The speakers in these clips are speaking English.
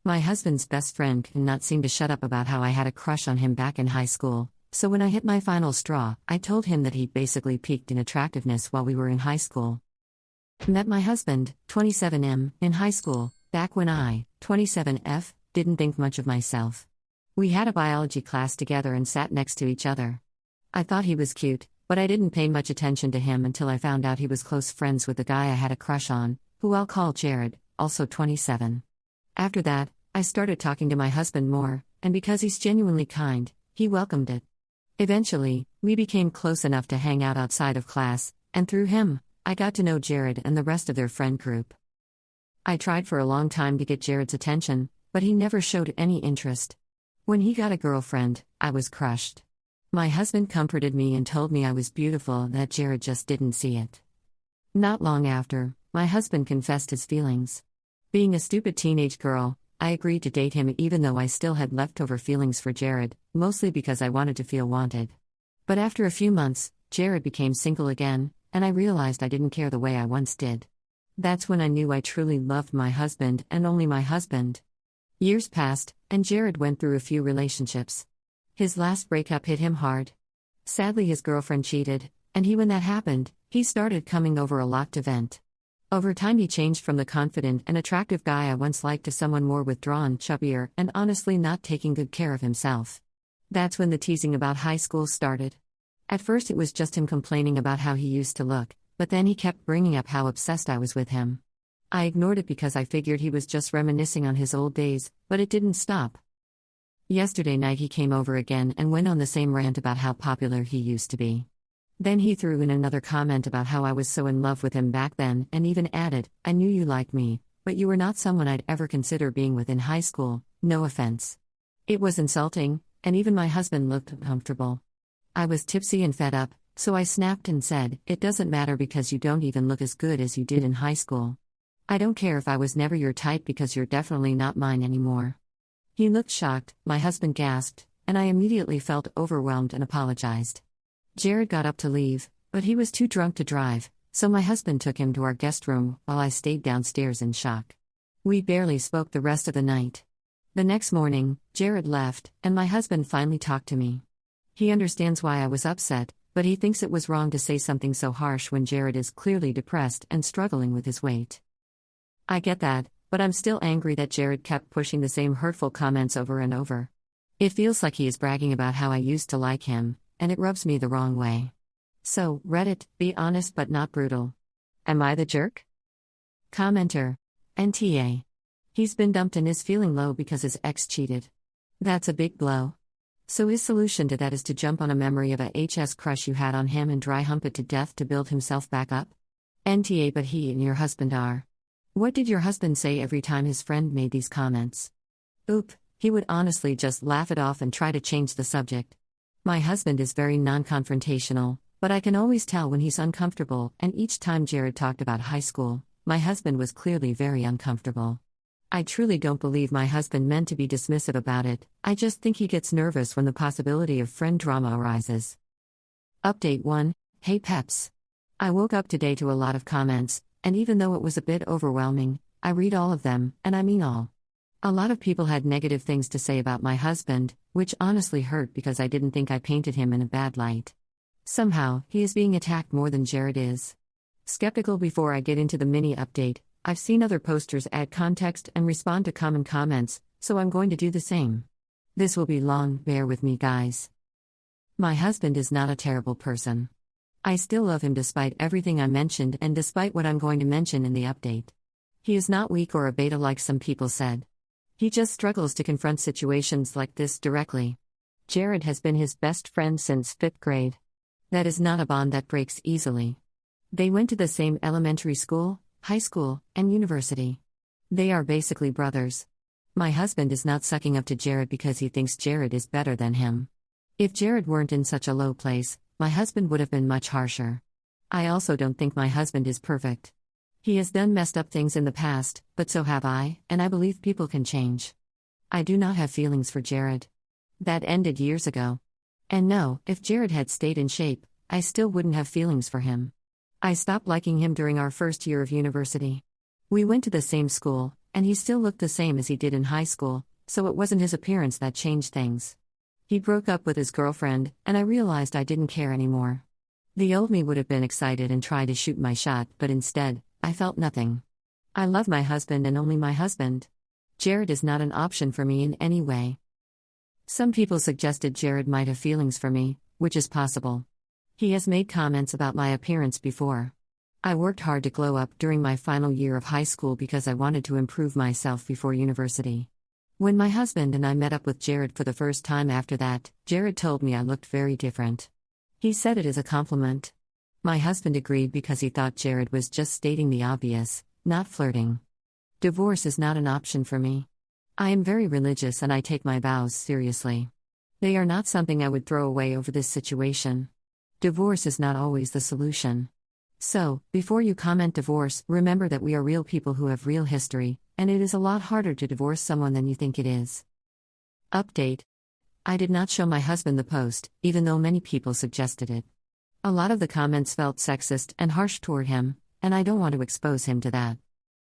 My husband's best friend could not seem to shut up about how I had a crush on him back in high school, so when I hit my final straw, I told him that he basically peaked in attractiveness while we were in high school. Met my husband, 27M, in high school, back when I, 27F, didn't think much of myself. We had a biology class together and sat next to each other. I thought he was cute, but I didn't pay much attention to him until I found out he was close friends with the guy I had a crush on, who I'll call Jared, also 27. After that, I started talking to my husband more, and because he's genuinely kind, he welcomed it. Eventually, we became close enough to hang out outside of class, and through him, I got to know Jared and the rest of their friend group. I tried for a long time to get Jared's attention, but he never showed any interest. When he got a girlfriend, I was crushed. My husband comforted me and told me I was beautiful and that Jared just didn't see it. Not long after, my husband confessed his feelings. Being a stupid teenage girl, I agreed to date him even though I still had leftover feelings for Jared, mostly because I wanted to feel wanted. But after a few months, Jared became single again, and I realized I didn't care the way I once did. That's when I knew I truly loved my husband and only my husband. Years passed, and Jared went through a few relationships. His last breakup hit him hard. Sadly, his girlfriend cheated, and when that happened, he started coming over a lot to vent. Over time, he changed from the confident and attractive guy I once liked to someone more withdrawn, chubbier, and honestly not taking good care of himself. That's when the teasing about high school started. At first, it was just him complaining about how he used to look, but then he kept bringing up how obsessed I was with him. I ignored it because I figured he was just reminiscing on his old days, but it didn't stop. Yesterday night he came over again and went on the same rant about how popular he used to be. Then he threw in another comment about how I was so in love with him back then and even added, "I knew you liked me, but you were not someone I'd ever consider being with in high school, no offense." It was insulting, and even my husband looked uncomfortable. I was tipsy and fed up, so I snapped and said, "It doesn't matter because you don't even look as good as you did in high school. I don't care if I was never your type because you're definitely not mine anymore." He looked shocked, my husband gasped, and I immediately felt overwhelmed and apologized. Jared got up to leave, but he was too drunk to drive, so my husband took him to our guest room while I stayed downstairs in shock. We barely spoke the rest of the night. The next morning, Jared left, and my husband finally talked to me. He understands why I was upset, but he thinks it was wrong to say something so harsh when Jared is clearly depressed and struggling with his weight. I get that, but I'm still angry that Jared kept pushing the same hurtful comments over and over. It feels like he is bragging about how I used to like him, and it rubs me the wrong way. So, Reddit, be honest but not brutal. Am I the jerk? Commenter. NTA. He's been dumped and is feeling low because his ex cheated. That's a big blow. So his solution to that is to jump on a memory of a HS crush you had on him and dry hump it to death to build himself back up? NTA. But he and your husband are. What did your husband say every time his friend made these comments? Oop, he would honestly just laugh it off and try to change the subject. My husband is very non-confrontational, but I can always tell when he's uncomfortable, and each time Jared talked about high school, my husband was clearly very uncomfortable. I truly don't believe my husband meant to be dismissive about it, I just think he gets nervous when the possibility of friend drama arises. Update 1. Hey Peps. I woke up today to a lot of comments, and even though it was a bit overwhelming, I read all of them, and I mean all. A lot of people had negative things to say about my husband, which honestly hurt because I didn't think I painted him in a bad light. Somehow, he is being attacked more than Jared is. Skeptical. Before I get into the mini update, I've seen other posters add context and respond to common comments, so I'm going to do the same. This will be long, bear with me guys. My husband is not a terrible person. I still love him despite everything I mentioned and despite what I'm going to mention in the update. He is not weak or a beta like some people said. He just struggles to confront situations like this directly. Jared has been his best friend since 5th grade. That is not a bond that breaks easily. They went to the same elementary school, high school, and university. They are basically brothers. My husband is not sucking up to Jared because he thinks Jared is better than him. If Jared weren't in such a low place, my husband would have been much harsher. I also don't think my husband is perfect. He has done messed up things in the past, but so have I, and I believe people can change. I do not have feelings for Jared. That ended years ago. And no, if Jared had stayed in shape, I still wouldn't have feelings for him. I stopped liking him during our first year of university. We went to the same school, and he still looked the same as he did in high school, so it wasn't his appearance that changed things. He broke up with his girlfriend, and I realized I didn't care anymore. The old me would have been excited and tried to shoot my shot, but instead, I felt nothing. I love my husband and only my husband. Jared is not an option for me in any way. Some people suggested Jared might have feelings for me, which is possible. He has made comments about my appearance before. I worked hard to glow up during my final year of high school because I wanted to improve myself before university. When my husband and I met up with Jared for the first time after that, Jared told me I looked very different. He said it as a compliment. My husband agreed because he thought Jared was just stating the obvious, not flirting. Divorce is not an option for me. I am very religious and I take my vows seriously. They are not something I would throw away over this situation. Divorce is not always the solution. So, before you comment divorce, remember that we are real people who have real history, and it is a lot harder to divorce someone than you think it is. Update. I did not show my husband the post, even though many people suggested it. A lot of the comments felt sexist and harsh toward him, and I don't want to expose him to that.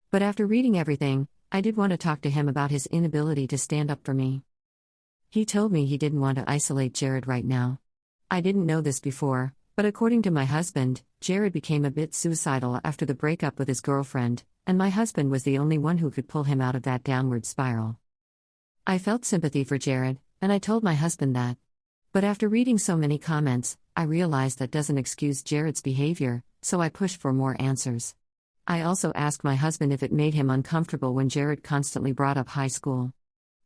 But after reading everything, I did want to talk to him about his inability to stand up for me. He told me he didn't want to isolate Jared right now. I didn't know this before, but according to my husband, Jared became a bit suicidal after the breakup with his girlfriend, and my husband was the only one who could pull him out of that downward spiral. I felt sympathy for Jared, and I told my husband that. But after reading so many comments, I realized that doesn't excuse Jared's behavior, so I pushed for more answers. I also asked my husband if it made him uncomfortable when Jared constantly brought up high school.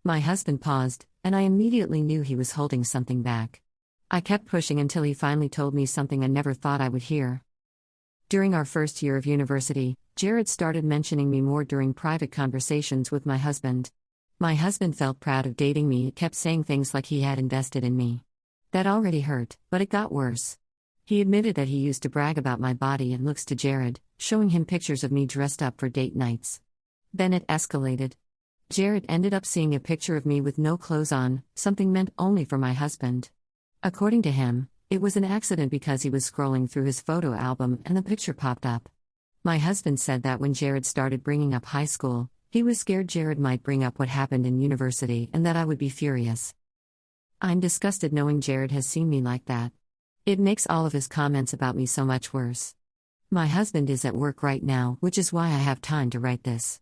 My husband paused, and I immediately knew he was holding something back. I kept pushing until he finally told me something I never thought I would hear. During our first year of university, Jared started mentioning me more during private conversations with my husband. My husband felt proud of dating me and kept saying things like he had invested in me. That already hurt, but it got worse. He admitted that he used to brag about my body and looks to Jared, showing him pictures of me dressed up for date nights. Then it escalated. Jared ended up seeing a picture of me with no clothes on, something meant only for my husband. According to him, it was an accident because he was scrolling through his photo album and the picture popped up. My husband said that when Jared started bringing up high school, he was scared Jared might bring up what happened in university and that I would be furious. I'm disgusted knowing Jared has seen me like that. It makes all of his comments about me so much worse. My husband is at work right now, which is why I have time to write this.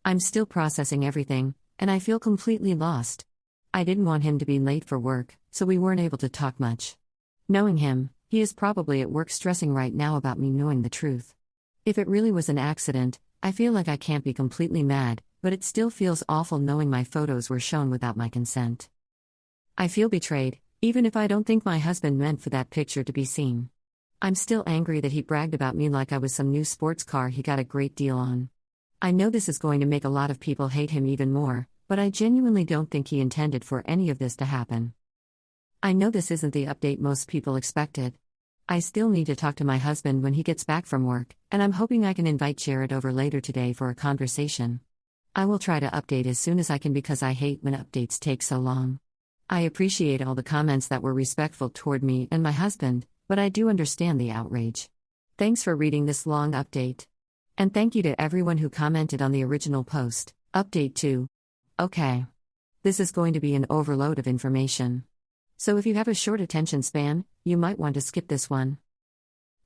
I'm still processing everything, and I feel completely lost. I didn't want him to be late for work, so we weren't able to talk much. Knowing him, he is probably at work stressing right now about me knowing the truth. If it really was an accident, I feel like I can't be completely mad, but it still feels awful knowing my photos were shown without my consent. I feel betrayed, even if I don't think my husband meant for that picture to be seen. I'm still angry that he bragged about me like I was some new sports car he got a great deal on. I know this is going to make a lot of people hate him even more, but I genuinely don't think he intended for any of this to happen. I know this isn't the update most people expected. I still need to talk to my husband when he gets back from work, and I'm hoping I can invite Jared over later today for a conversation. I will try to update as soon as I can because I hate when updates take so long. I appreciate all the comments that were respectful toward me and my husband, but I do understand the outrage. Thanks for reading this long update. And thank you to everyone who commented on the original post. Update 2. Okay. This is going to be an overload of information. So if you have a short attention span, you might want to skip this one.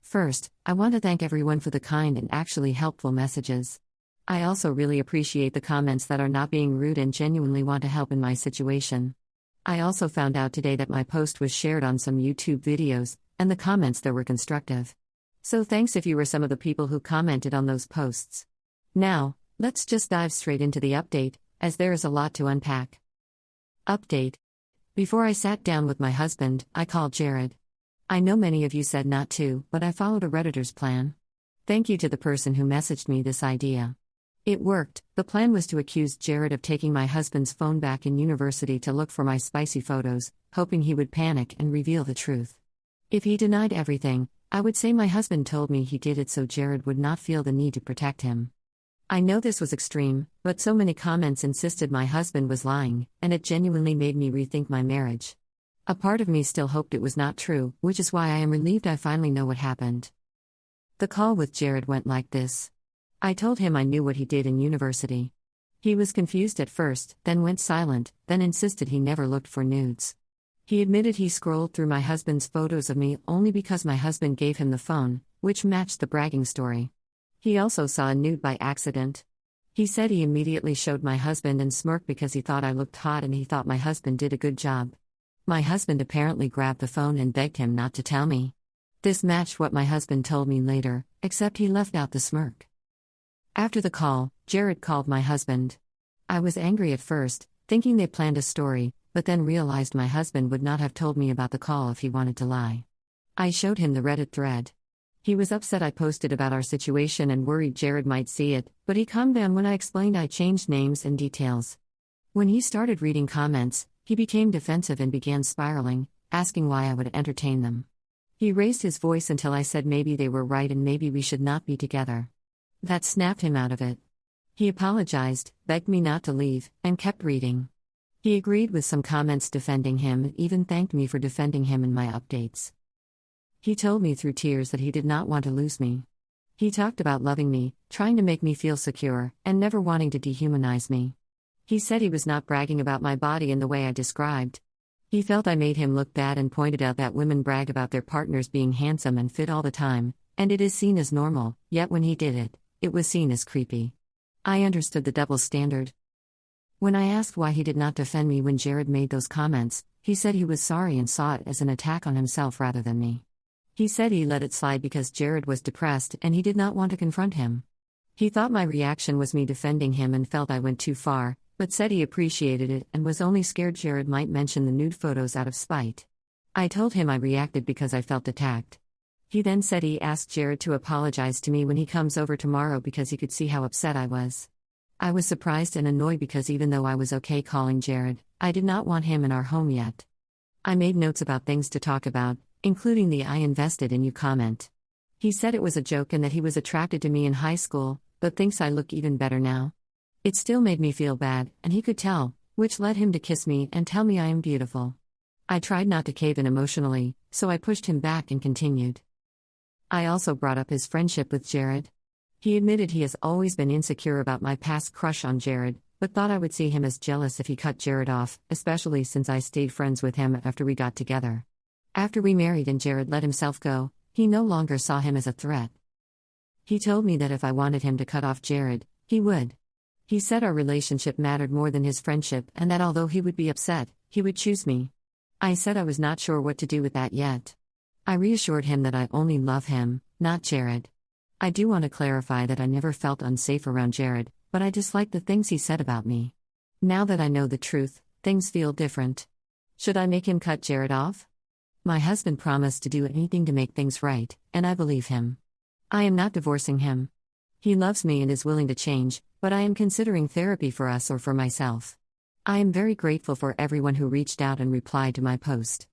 First, I want to thank everyone for the kind and actually helpful messages. I also really appreciate the comments that are not being rude and genuinely want to help in my situation. I also found out today that my post was shared on some YouTube videos, and the comments there were constructive. So thanks if you were some of the people who commented on those posts. Now, let's just dive straight into the update, as there is a lot to unpack. Update. Before I sat down with my husband, I called Jared. I know many of you said not to, but I followed a Redditor's plan. Thank you to the person who messaged me this idea. It worked. The plan was to accuse Jared of taking my husband's phone back in university to look for my spicy photos, hoping he would panic and reveal the truth. If he denied everything, I would say my husband told me he did it so Jared would not feel the need to protect him. I know this was extreme, but so many comments insisted my husband was lying, and it genuinely made me rethink my marriage. A part of me still hoped it was not true, which is why I am relieved I finally know what happened. The call with Jared went like this. I told him I knew what he did in university. He was confused at first, then went silent, then insisted he never looked for nudes. He admitted he scrolled through my husband's photos of me only because my husband gave him the phone, which matched the bragging story. He also saw a nude by accident. He said he immediately showed my husband and smirked because he thought I looked hot and he thought my husband did a good job. My husband apparently grabbed the phone and begged him not to tell me. This matched what my husband told me later, except he left out the smirk. After the call, Jared called my husband. I was angry at first, thinking they planned a story, but then realized my husband would not have told me about the call if he wanted to lie. I showed him the Reddit thread. He was upset I posted about our situation and worried Jared might see it, but he calmed down when I explained I changed names and details. When he started reading comments, he became defensive and began spiraling, asking why I would entertain them. He raised his voice until I said maybe they were right and maybe we should not be together. That snapped him out of it. He apologized, begged me not to leave, and kept reading. He agreed with some comments defending him and even thanked me for defending him in my updates. He told me through tears that he did not want to lose me. He talked about loving me, trying to make me feel secure, and never wanting to dehumanize me. He said he was not bragging about my body in the way I described. He felt I made him look bad and pointed out that women brag about their partners being handsome and fit all the time, and it is seen as normal, yet when he did it, it was seen as creepy. I understood the double standard. When I asked why he did not defend me when Jared made those comments, he said he was sorry and saw it as an attack on himself rather than me. He said he let it slide because Jared was depressed and he did not want to confront him. He thought my reaction was me defending him and felt I went too far, but said he appreciated it and was only scared Jared might mention the nude photos out of spite. I told him I reacted because I felt attacked. He then said he asked Jared to apologize to me when he comes over tomorrow because he could see how upset I was. I was surprised and annoyed because even though I was okay calling Jared, I did not want him in our home yet. I made notes about things to talk about, including the "I invested in you" comment. He said it was a joke and that he was attracted to me in high school, but thinks I look even better now. It still made me feel bad, and he could tell, which led him to kiss me and tell me I am beautiful. I tried not to cave in emotionally, so I pushed him back and continued. I also brought up his friendship with Jared. He admitted he has always been insecure about my past crush on Jared, but thought I would see him as jealous if he cut Jared off, especially since I stayed friends with him after we got together. After we married and Jared let himself go, he no longer saw him as a threat. He told me that if I wanted him to cut off Jared, he would. He said our relationship mattered more than his friendship and that although he would be upset, he would choose me. I said I was not sure what to do with that yet. I reassured him that I only love him, not Jared. I do want to clarify that I never felt unsafe around Jared, but I disliked the things he said about me. Now that I know the truth, things feel different. Should I make him cut Jared off? My husband promised to do anything to make things right, and I believe him. I am not divorcing him. He loves me and is willing to change, but I am considering therapy for us or for myself. I am very grateful for everyone who reached out and replied to my post.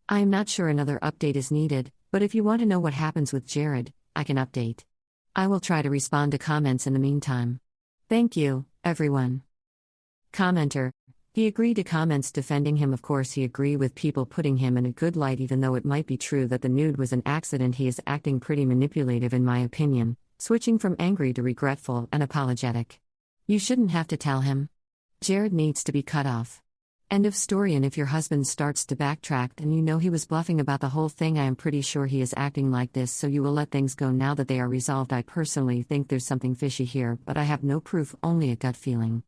I am not sure another update is needed, but if you want to know what happens with Jared, I can update. I will try to respond to comments in the meantime. Thank you, everyone. Commenter. He agreed to comments defending him. Of course he agreed with people putting him in a good light even though it might be true that the nude was an accident. He is acting pretty manipulative in my opinion, switching from angry to regretful and apologetic. You shouldn't have to tell him. Jared needs to be cut off. End of story. And if your husband starts to backtrack and you know he was bluffing about the whole thing, I am pretty sure he is acting like this, so you will let things go now that they are resolved. I personally think there's something fishy here, but I have no proof, only a gut feeling.